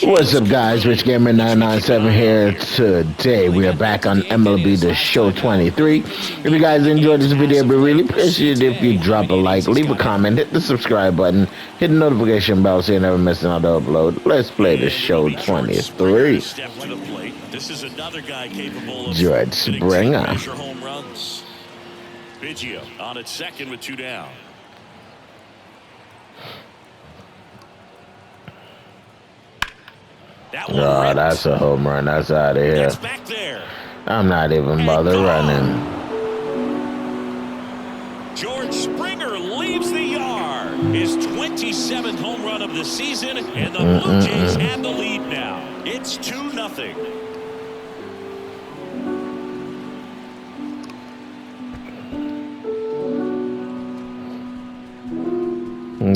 What's up, guys? Rich Gamer 997 here. Today we are back on MLB The Show 23. If you guys enjoyed this video, we really appreciate it if you drop a like, leave a comment, hit the subscribe button, hit the notification bell so you never miss another upload. Let's play The Show 23. This is another guy capable of George Springer. home runs. Biggio on at second with two down. Oh, that's a home run. That's out of here. Back there. I'm not even bothered running. George Springer leaves the yard. His 27th home run of the season, and the Blue Jays have the lead now. It's 2-0.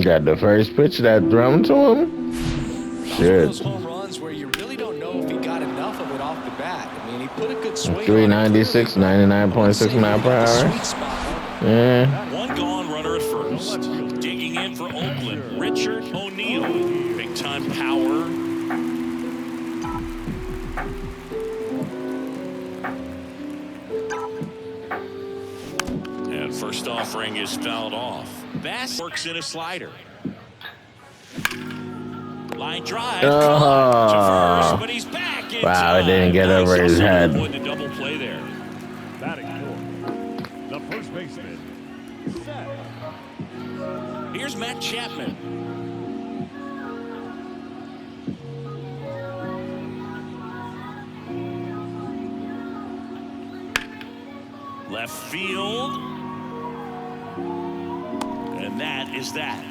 Got the first pitch that thrown to him. Shit. Where you really don't know if he got enough of it off the bat. I mean, he put a good swing. 396, 99.6 miles per hour. Yeah. One gone, runner at first. Digging in for Oakland, Richard O'Neill. Big time power. And first offering is fouled off. Bass works in a slider. Line drive. To first, but he's back in wow, it time. didn't get over his head. The double play there. Batting fourth, the first baseman, Seth. Here's Matt Chapman. Left field. And that is that.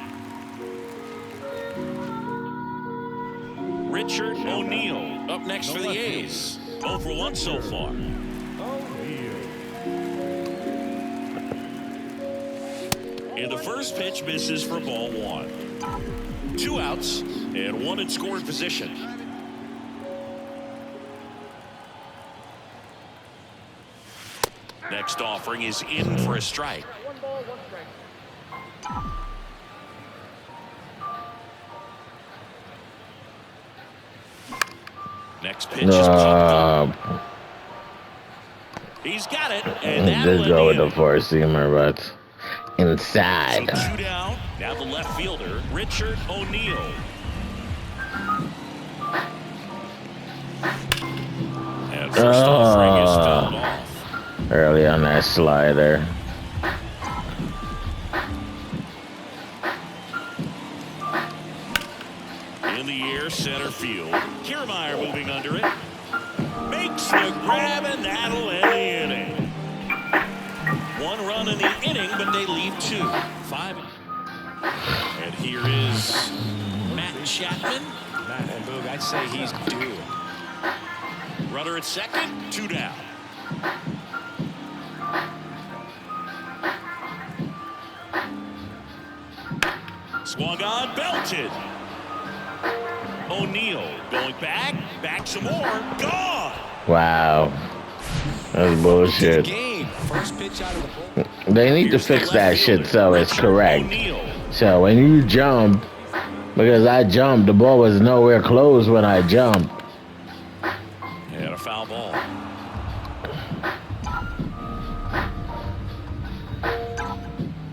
Richard O'Neill up next for the A's. 0 for 1 so far. And the first pitch misses for ball one. 2 outs and 1 in scoring position. Next offering is in for a strike. Next pitch is popped up. He's got it, and that'll just go with the four-seamer, but inside. So 2 down. Now the left fielder, Richard O'Neill. And first offering is fouled off. Early on that slider. In the air, center field. Kiermaier moving under it. Makes the grab, and that'll end the inning. 1 run in the inning, but they leave 2. 5. And here is Matt Chapman. And Boog, I'd say he's due. Runner at second, 2 down. Swung on, belted. O'Neill going back some more, gone. Wow. That's bullshit. First pitch out of the bullpen. They need to fix that shit so it's correct. So when you jump, because I jumped, the ball was nowhere close when I jumped. And a foul ball.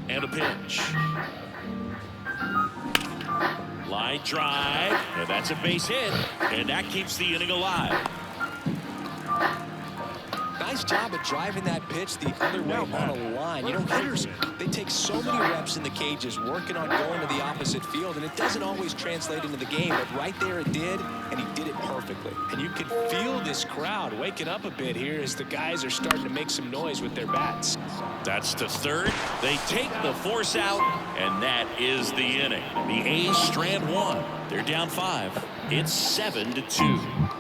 And a pitch. Line drive, and that's a base hit, and that keeps the inning alive. Nice job of driving that pitch the other way on a line. You know, hitters, they take so many reps in the cages working on going to the opposite field, and it doesn't always translate into the game, but right there it did, and he did it perfectly. And you can feel this crowd waking up a bit here as the guys are starting to make some noise with their bats. That's to third. They take the force out, and that is the inning. The A's strand 1. They're down 5. It's 7-2.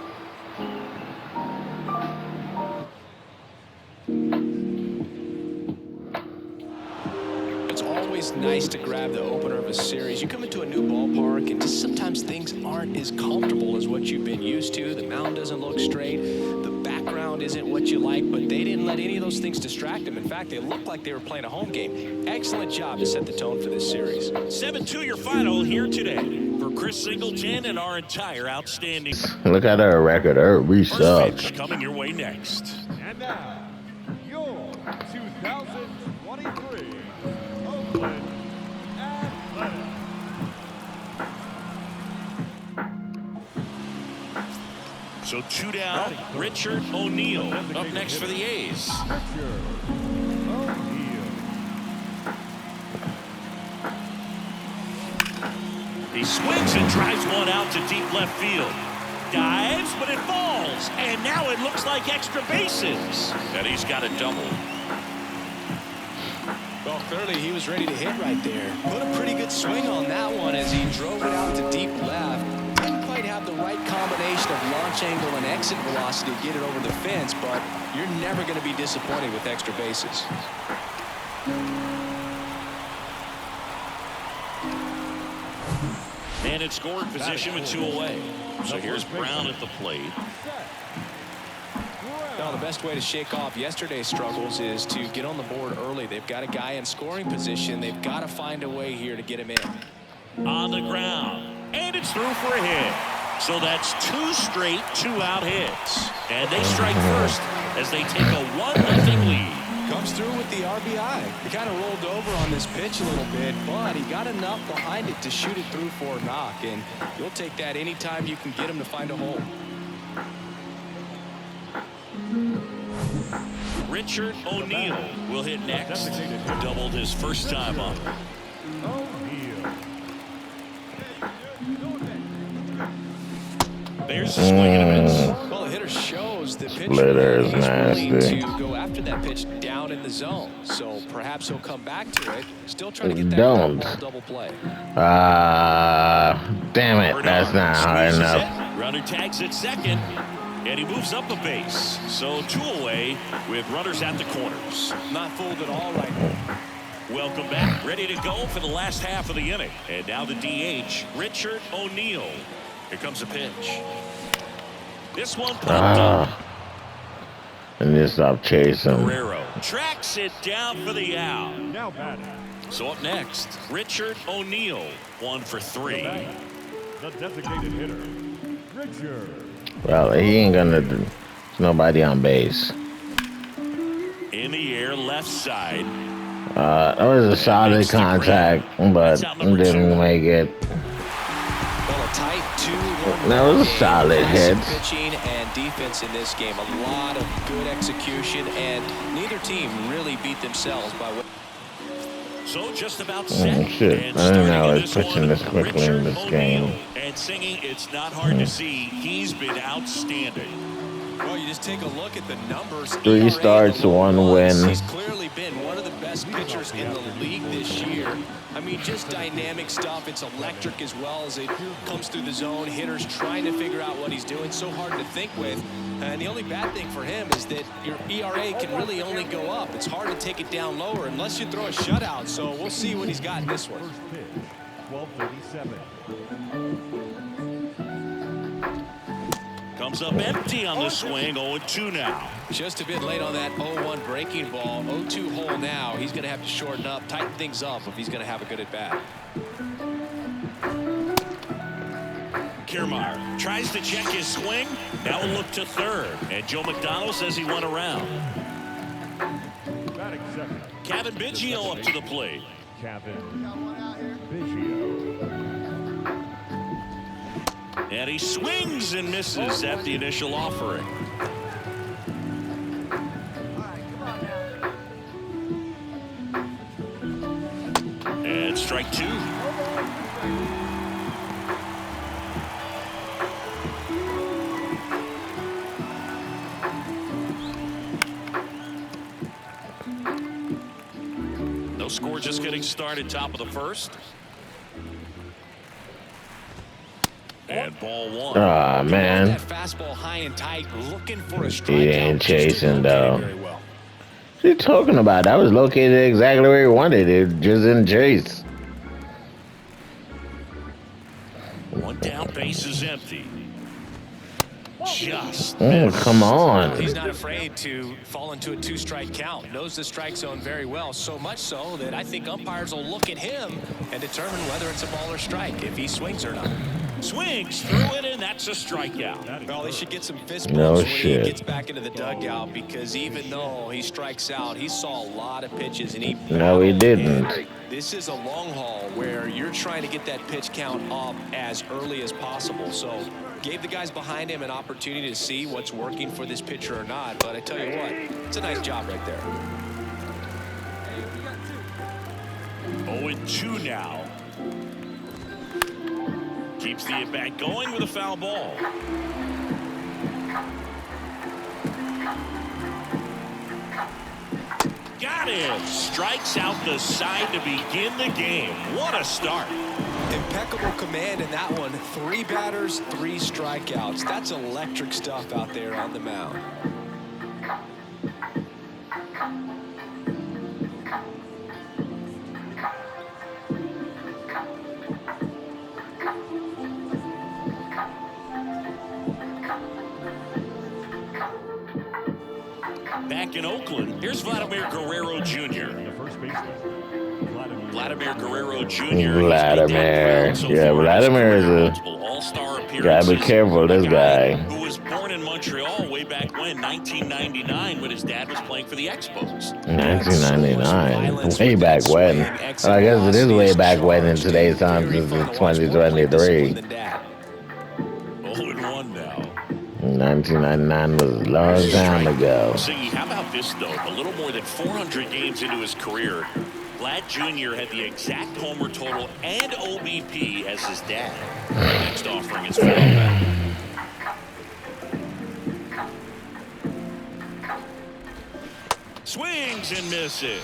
It's always nice to grab the opener of a series. You come into a new ballpark, and just sometimes things aren't as comfortable as what you've been used to. The mound doesn't look straight. The background isn't what you like, but they didn't let any of those things distract them. In fact, they looked like they were playing a home game. Excellent job to set the tone for this series. 7-2 your final here today. For Chris Singleton and our entire outstanding Look at our record. We first suck. pitch coming your way next. And now, your 2023 Oakland Athletics. So 2 down, Richard O'Neill up next for the A's. Richard O'Neill. He swings and drives one out to deep left field. Dives, but it falls. And now it looks like extra bases. And he's got a double. Well, clearly he was ready to hit right there. Put a pretty good swing on that one as he drove it out to deep left. Didn't quite have the right combination of launch angle and exit velocity to get it over the fence, but you're never going to be disappointed with extra bases. And it's scoring position with 2 away. So here's Brown at the plate. Now, the best way to shake off yesterday's struggles is to get on the board early. They've got a guy in scoring position. They've got to find a way here to get him in. On the ground. And it's through for a hit. So that's 2 straight 2-out hits. And they strike first as they take a 1-0 lead. Comes through with the RBI. He kind of rolled over on this pitch a little bit, but he got enough behind it to shoot it through for a knock. And you'll take that anytime you can get him to find a hole. Richard O'Neill will hit next. Doubled his first time up. O'Neill. There's the swing and a miss. Well, the hitter shows the pitcher Splitter is is willing nasty. to go after that pitch down in the zone. So perhaps he'll come back to it. Still trying to get that Don't. double play. Damn it. That's not hard Squeezes enough. it. Runner tags at second. And he moves up a base. So 2 away with runners at the corners. Not fooled at all right now. Welcome back. Ready to go for the last half of the inning. And now the DH, Richard O'Neill. Here comes a pitch. This one popped up. And just stop chasing. Guerrero tracks it down for the out. Now batting. So up next, Richard O'Neill, 1 for 3. The designated hitter, Richard. Well, he ain't gonna do. There's nobody on base. In the air, left side. That was a solid contact, but didn't make it. Well, a tight 2-1. That was a solid hit. Pitching and defense in this game. A lot of good execution, and neither team really beat themselves by way. So just about set. Shit. And I didn't know I starting was this pitching one, this quickly in Richard this game. O'Neill. And singing, it's not hard to see. He's been outstanding. Well, you just take a look at the numbers. 3 ERA, starts, the 1 ones. win. He's clearly been one of the best pitchers in the league this year. I mean, just dynamic stuff. It's electric as well as it comes through the zone. Hitters trying to figure out what he's doing. So hard to think with. And the only bad thing for him is that your ERA can really only go up. It's hard to take it down lower unless you throw a shutout. So we'll see what he's got in this one. First pitch, 12:37. Comes up empty on the swing, 0-2 now. Just a bit late on that 0-1 breaking ball. 0-2 hole now. He's going to have to shorten up, tighten things up if he's going to have a good at-bat. Kiermaier tries to check his swing. Now we'll look to third. And Joe McDonald says he went around. Batting second, Kevin Biggio up to the plate. Kevin Biggio. And he swings and misses at the initial offering. And strike 2. No score, just getting started, top of the first. And ball 1. Aw, man. That fastball high and tight, looking for a strikeout. He ain't chasing, though. Very well. What are you talking about? That was located exactly where he wanted it. Just didn't chase. One down, base is empty. just Come on. He's not afraid to fall into a 2-strike count. Knows the strike zone very well, so much so that I think umpires will look at him and determine whether it's a ball or strike, if he swings or not. swings through it, and that's a strikeout. Well, he should get some fist No bumps when shit. he gets back into the dugout, because even though he strikes out, he saw a lot of pitches, and he No, he didn't. And this is a long haul where you're trying to get that pitch count up as early as possible. So gave the guys behind him an opportunity to see what's working for this pitcher or not. But I tell you what, it's a nice job right there. 0-2 now. Keeps the at-bat going with a foul ball. Got him. Strikes out the side to begin the game. What a start. Impeccable command in that one. 3 batters, 3 strikeouts. That's electric stuff out there on the mound. Back in Oakland, here's Vladimir Guerrero Jr. The first baseman, Vladimir Guerrero Jr. Vladimir. Yeah, Vladimir is a... All-star Gotta be careful, this guy. Who was born in Montreal way back when, 1999, when his dad was playing for the Expos. 1999. Way back when. Well, I guess it is way back when in today's time, since it's 2023. 0-1 now. 1999 was a long time ago. Siggy, how about this, though? A little more than 400 games into his career, Vlad Jr. had the exact homer total and OBP as his dad. Next offering is foul back. Swings and misses.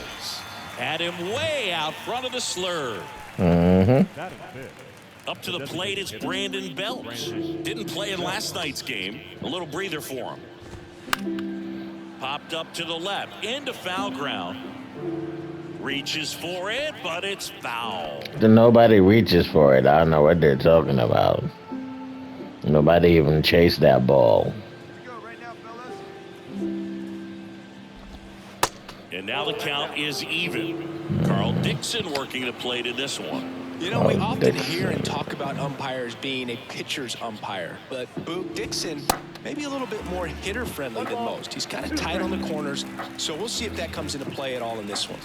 Had him way out front of the slur. that is big. Up to the plate is Brandon Belts. Didn't play in last night's game. A little breather for him. Popped up to the left, into foul ground. Reaches for it, but it's foul. Nobody reaches for it. I don't know what they're talking about. Nobody even chased that ball. And now the count is even. Carl Dixon working the plate in this one. You know, we Oh, often Dixon. hear and talk about umpires being a pitcher's umpire, but Boog Dixon maybe a little bit more hitter-friendly than most. He's kind of tight on the corners, so we'll see if that comes into play at all in this one.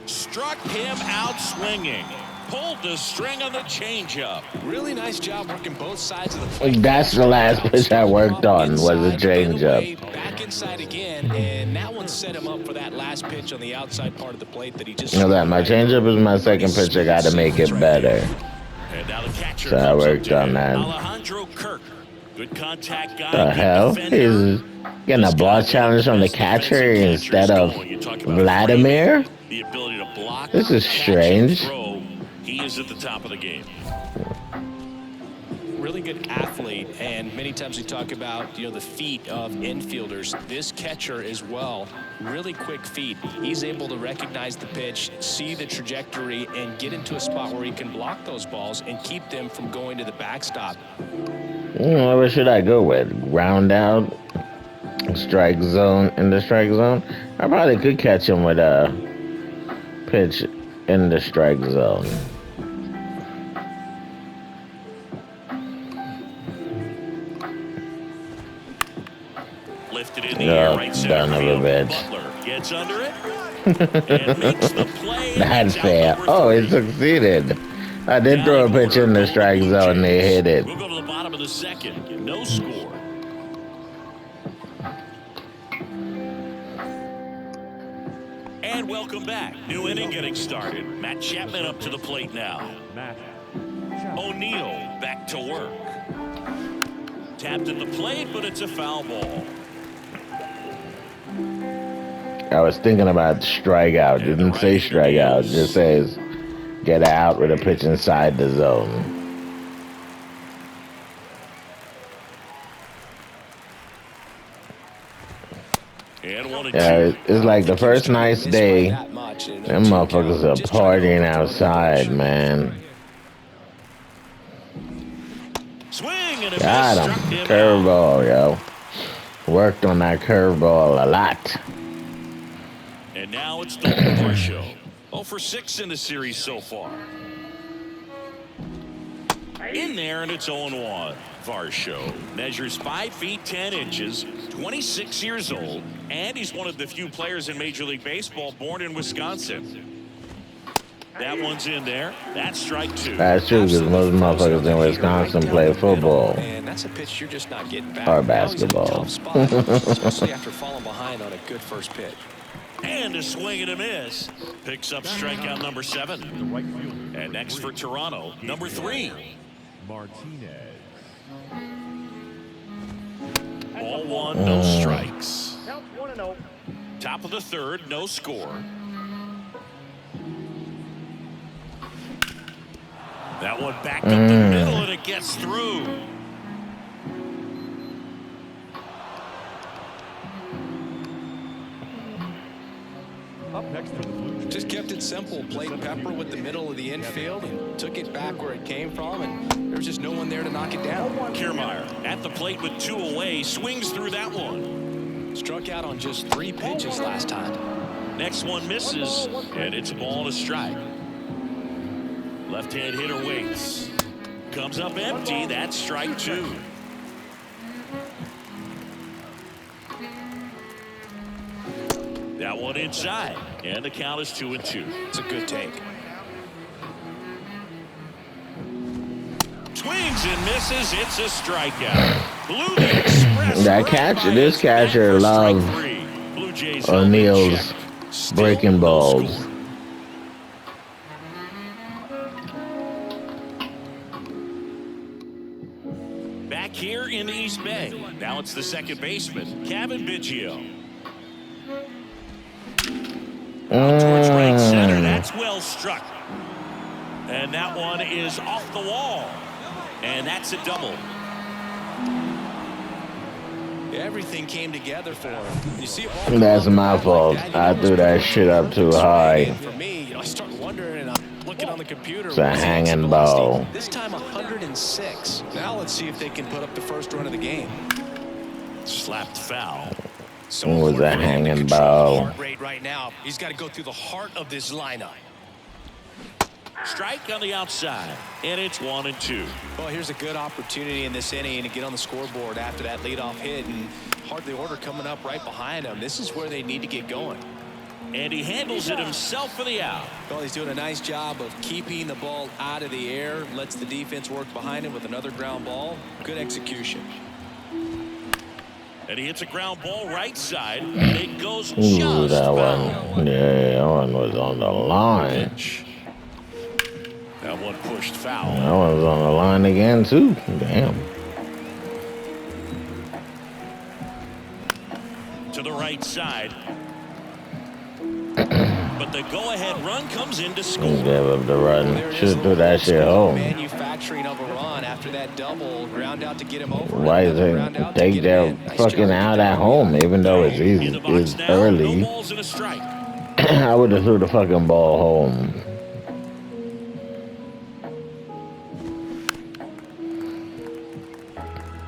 Struck him out swinging. Pulled the string on the changeup. Really nice job working both sides of the plate. That's the last pitch I worked on, was a changeup. Back inside again, and that one set him up for that last pitch on the outside part of the plate that he just... You know that my changeup is my second pitch. I got to make it better. And now the catcher So I comes up worked to on him. that. Alejandro Kirk. Good contact guy. The good hell? defender. He's getting a block challenge from the catcher instead of Vladimir? The ability to block. This is catch, strange. and throw. He is at the top of the game. Really good athlete, and many times we talk about, you know, the feet of infielders. This catcher as well, really quick feet. He's able to recognize the pitch, see the trajectory, and get into a spot where he can block those balls and keep them from going to the backstop. What should I go with? Ground out, strike zone, in the strike zone? I probably could catch him with a pitch in the strike zone. Lifted in the air, right center son of a field. bitch. Butler gets under it and makes the play. That's Out fair. number Oh, he 3. succeeded. I did throw a pitch in the strike zone and they hit it. We'll go to the bottom of the second. No score. And welcome back. New inning getting started. Matt Chapman up to the plate now. Matt. O'Neill back to work. Tapped at the plate, but it's a foul ball. I was thinking about strikeout. Didn't say strikeout. Just says get out with a pitch inside the zone. And 1-2. Yeah, it's like the first nice day. That much, and Them motherfuckers are just trying to partying overcome the outside, pressure. man. and a miss. Got Struck him. him out. Curveball, yo. Worked on that curveball a lot. And now it's Dalton Varsho. 0 for 6 in the series so far. In there, and it's 0-1. Varsho measures 5 feet 10 inches, 26 years old, and he's one of the few players in Major League Baseball born in Wisconsin. That one's in there. That's strike 2. That's true, because most motherfuckers in Wisconsin play football. And that's a pitch you're just not getting back. Or Now he's in a basketball. tough spot, especially after falling behind on a good first pitch. And a swing and a miss. Picks up strikeout number 7. The right fielder. And next for Toronto, number 3. Martinez. Ball 1, no strikes. Count 1-0. Top of the 3rd, no score. That one back up the middle, and it gets through. Up next for the Blue Jays. Just kept it simple. Played Pepper with the middle of the infield and took it back where it came from, and there's just no one there to knock it down. Kiermaier at the plate with 2 away, swings through that one. Struck out on just 3 pitches last time. Next one misses, and it's a ball and a strike. Left-hand hitter waits. Comes up empty. That's strike 2. That one inside, and the count is 2-2. It's a good take. Swings and misses. It's a strikeout. Blew the express. That right catcher, by this his bat catcher for strike love 3. Blue Jays held in O'Neal's check. Still breaking no balls. score. Back here in the East Bay. Now it's the second baseman, Kevin Biggio. Towards right center. That's well struck. And that one is off the wall. And that's a double. Everything came together for him. You see, all That's my fault. like I threw that shit up too high. For me, I start wondering, and I'm looking on the computer. It's a hanging ball. This time 106. Now let's see if they can put up the first run of the game. Slapped foul. So It was a hanging ball. heart rate right now. He's got to go through the heart of this lineup. Strike on the outside. And it's 1-2. Well, here's a good opportunity in this inning to get on the scoreboard after that leadoff hit, and hardly order coming up right behind him. This is where they need to get going. And he handles it himself for the out. Well, he's doing a nice job of keeping the ball out of the air, lets the defense work behind him with another ground ball. Good execution. And he hits a ground ball right side. And it goes Ooh, just that foul. one. Yeah, that one was on the line. Pitch. That one pushed foul. That one was on the line again, too. Damn. To the right side. But the go-ahead run comes in to score. Gave up the run. There it is, Should do that shit home. Manufacturing of a run after that double, ground out to get him over. Why is Ground it out to take get their him in. Nice fucking job. out at home, even though it's easy, In the box it's now, early. no balls and a strike. I would have threw the fucking ball home.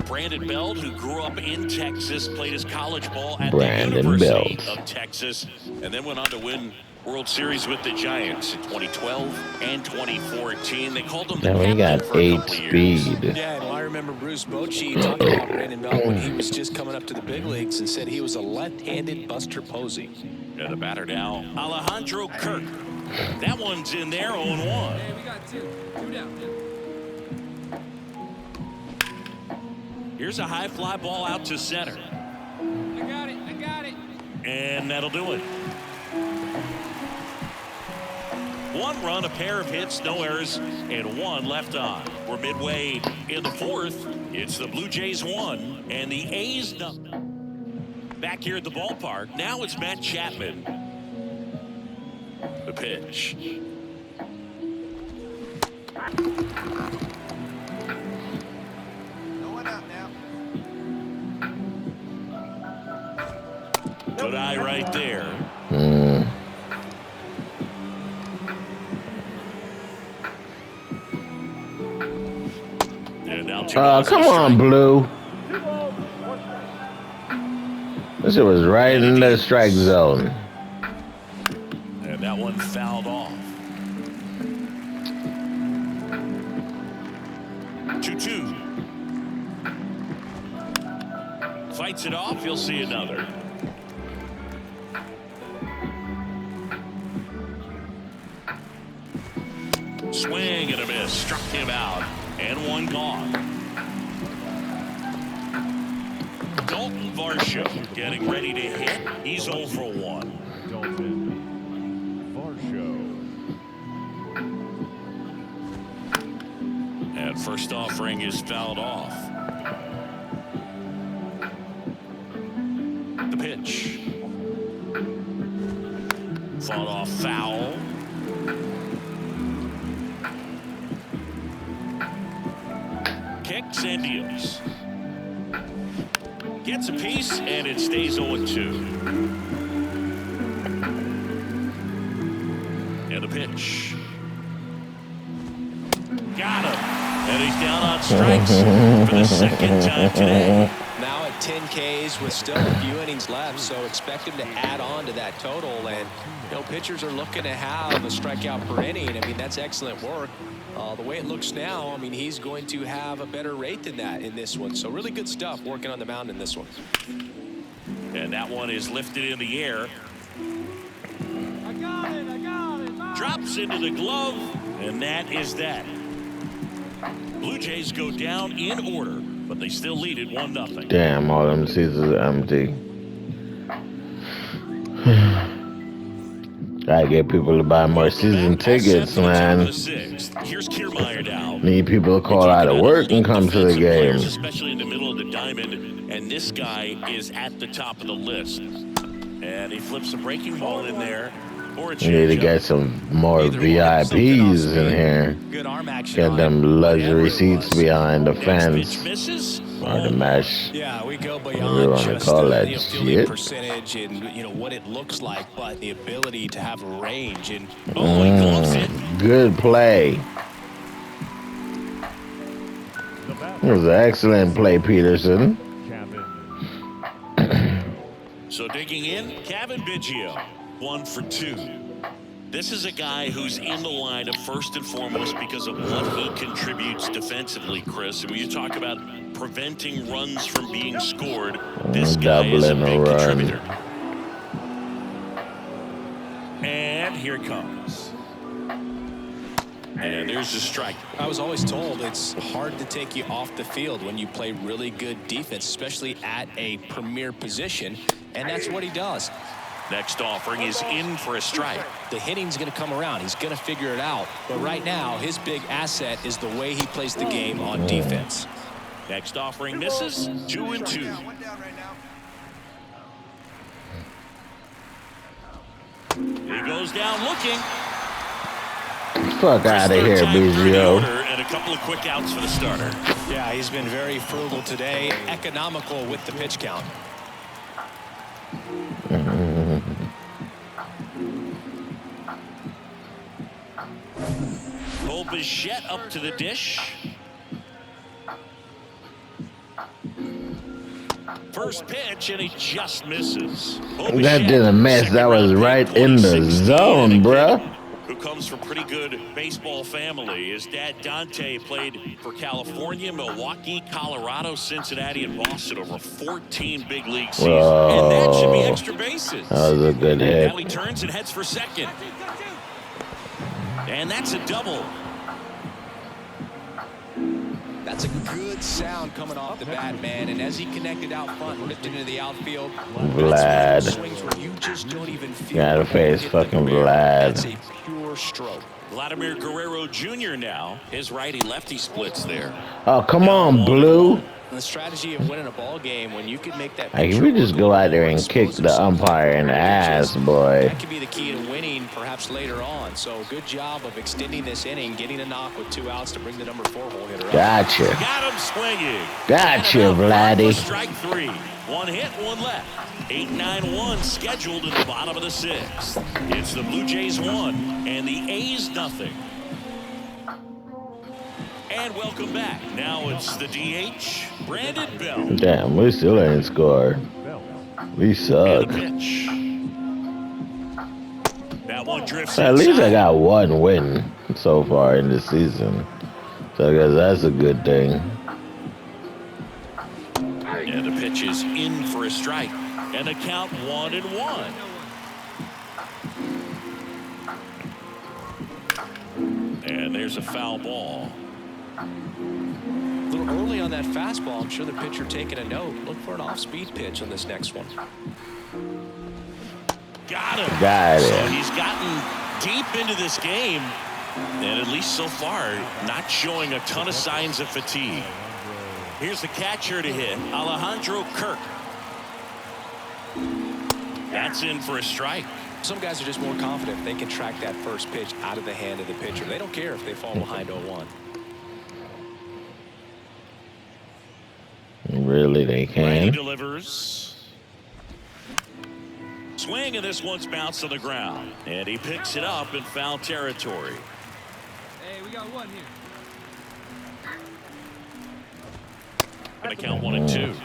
Brandon Belt, who grew up in Texas, played his college ball at Brandon the University Belt. of Texas, and then went on to win World Series with the Giants in 2012 and 2014. They called him the Now we got captain for a 8 couple of years. speed. Yeah, and I remember Bruce Bochy talking about Brandon Belt when he was just coming up to the big leagues and said he was a left-handed Buster Posey. And the batter now, Alejandro Kirk. That one's in there, 0-1. Hey, we got two down. Here's a high fly ball out to center. I got it. And that'll do it. 1 run, a pair of hits, no errors, and 1 left on. We're midway in the 4th. It's the Blue Jays 1 and the A's nothing. Back here at the ballpark, now it's Matt Chapman. The pitch. Good eye right there. And now pitching balls Come and on, strike. Blue. This shit was right in the strike zone. And that one fouled off. 2-2. Fights it off. You'll see another. Swing and a miss. Struck him out. And one gone. Dalton Varsho getting ready to hit. He's 0 for 1. Dalton Varsho. And first offering is fouled off. The pitch. Fought off foul. Kicks and deals. Gets a piece and it stays 0-2. And the pitch. Got him. And he's down on strikes for the second time today. Now at 10 Ks with still a few innings left, so expect him to add on to that total. And, you know, pitchers are looking to have a strikeout per inning. I mean, that's excellent work. The way it looks now, I mean, he's going to have a better rate than that in this one. So really good stuff working on the mound in this one. And that one is lifted in the air. I got it. Drops into the glove, and that is that. Blue Jays go down in order, but they still lead it 1-0. Damn, all them seats are empty. Gotta get people to buy more season tickets, man. Here's Kiermaier now. Need people to call out of work and come to the game. Especially in the middle of the diamond, and this guy is at the top of the list. And he flips a breaking ball in there. Or a We need to get some more VIPs in here. Good arm action. Get them luxury seats behind the fence misses. or the mesh. Yeah, we go Whatever you beyond wanna just call that the fielding shit. percentage and, you know, what it looks like, but the ability to have range. And He gloves it. Good play. The bat, It was an excellent play, Peterson. Kevin. So digging in, Kevin Biggio, 1 for 2. This is a guy who's in the lineup first and foremost because of what he contributes defensively, Chris. And when you talk about preventing runs from being scored, this guy is a Doubling a big run. contributor. And here it comes. And there's a strike. I was always told it's hard to take you off the field when you play really good defense, especially at a premier position, and that's what he does. Next offering is in for a strike. The hitting's going to come around. He's going to figure it out. But right now, his big asset is the way he plays the game on defense. Next offering misses. 2-2. He goes down looking. Fuck out of here, Third time through the Biggio. order, and a couple of quick outs for the starter. Yeah, he's been very frugal today, economical with the pitch count. Cole Bichette up to the dish. First pitch, and he just misses. Cole That Bichette, didn't miss. That was second-round right pick, in the 2016, zone, and a bruh. kid who comes from pretty good baseball family. His dad, Dante, played for California, Milwaukee, Colorado, Cincinnati, and Boston over 14 big league seasons. And that should be extra bases. That was a good hit. Now he turns and heads for second. And that's a double. That's a good sound coming off the bat, man. And as he connected out front, ripped into the outfield, that's one of those Vlad. swings where you just don't even feel Gotta the face hit the fucking barrel. Vlad. That's a pure stroke. Vladimir Guerrero Jr. now. His righty-lefty splits there. Oh, come on, Blue. And the strategy of winning a ball game when you can make that. Like, picture we just work go with out there and explosive kick the umpire in the ass, pitches, boy. That could be the key to winning, perhaps later on. So good job of extending this inning, getting a knock with 2 outs to bring the number 4 hole hitter up. Gotcha. Got him swinging. Gotcha, And about Vladdy. Strike 3. 1 hit, 1 left. 8-9-1 scheduled in the bottom of the 6th. It's the Blue Jays 1 and the A's nothing. And welcome back. Now it's the DH, Brandon Belt. Damn, we still ain't scored. We And suck. a pitch. That one drifts At least I inside. got one win so far in the season. So I guess that's a good thing. And the pitch is in for a strike. And the count 1-1. And there's a foul ball. A little early on that fastball. I'm sure the pitcher taking a note. Look for an off-speed pitch on this next one. Got him. Got it. So he's gotten deep into this game. And at least so far, not showing a ton of signs of fatigue. Here's the catcher to hit, Alejandro Kirk. That's in for a strike. Some guys are just more confident they can track that first pitch out of the hand of the pitcher. They don't care if they fall behind 0-1. Really, they He can. delivers. Swing, and this one's bounced on the ground. And he picks it up in foul territory. Hey, we got one here. Going to count 1-2.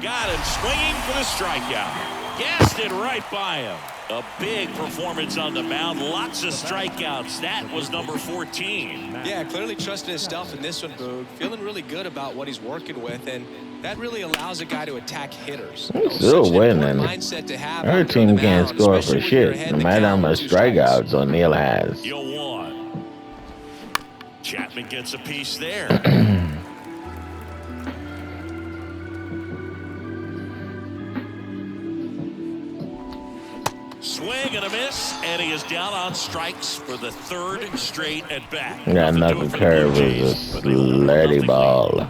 Got him swinging for the strikeout. Gassed it right by him. A big performance on the mound. Lots of strikeouts. That was number 14. Yeah, clearly trusting his stuff in this one, Boog. Feeling really good about what he's working with, and that really allows a guy to attack hitters. Still Such an important winning. mindset to have Our out team on the can't mound, score especially for when you're shit, ahead no in the matter how count much with 2 strikes. strikeouts O'Neal has. Yo, 1. Chapman gets a piece there. Swing and a miss, and he is down on strikes for the 3rd straight at bat. Got knuckle curve is a slutty ball.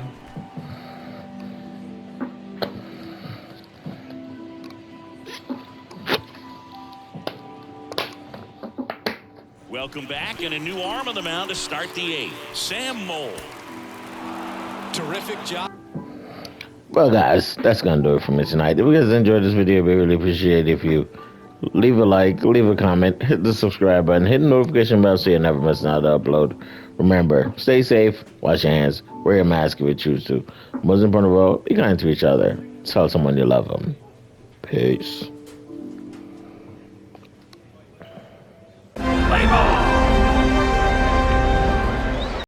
Welcome back, and a new arm on the mound to start the 8th. Sam Moll. Terrific job. Well, guys, that's going to do it for me tonight. If you guys enjoyed this video, we really appreciate it if you leave a like, leave a comment, hit the subscribe button, hit the notification bell so you never miss another upload. Remember, stay safe, wash your hands, wear a mask if you choose to. Most important of all, be kind to each other. Tell someone you love them. Peace.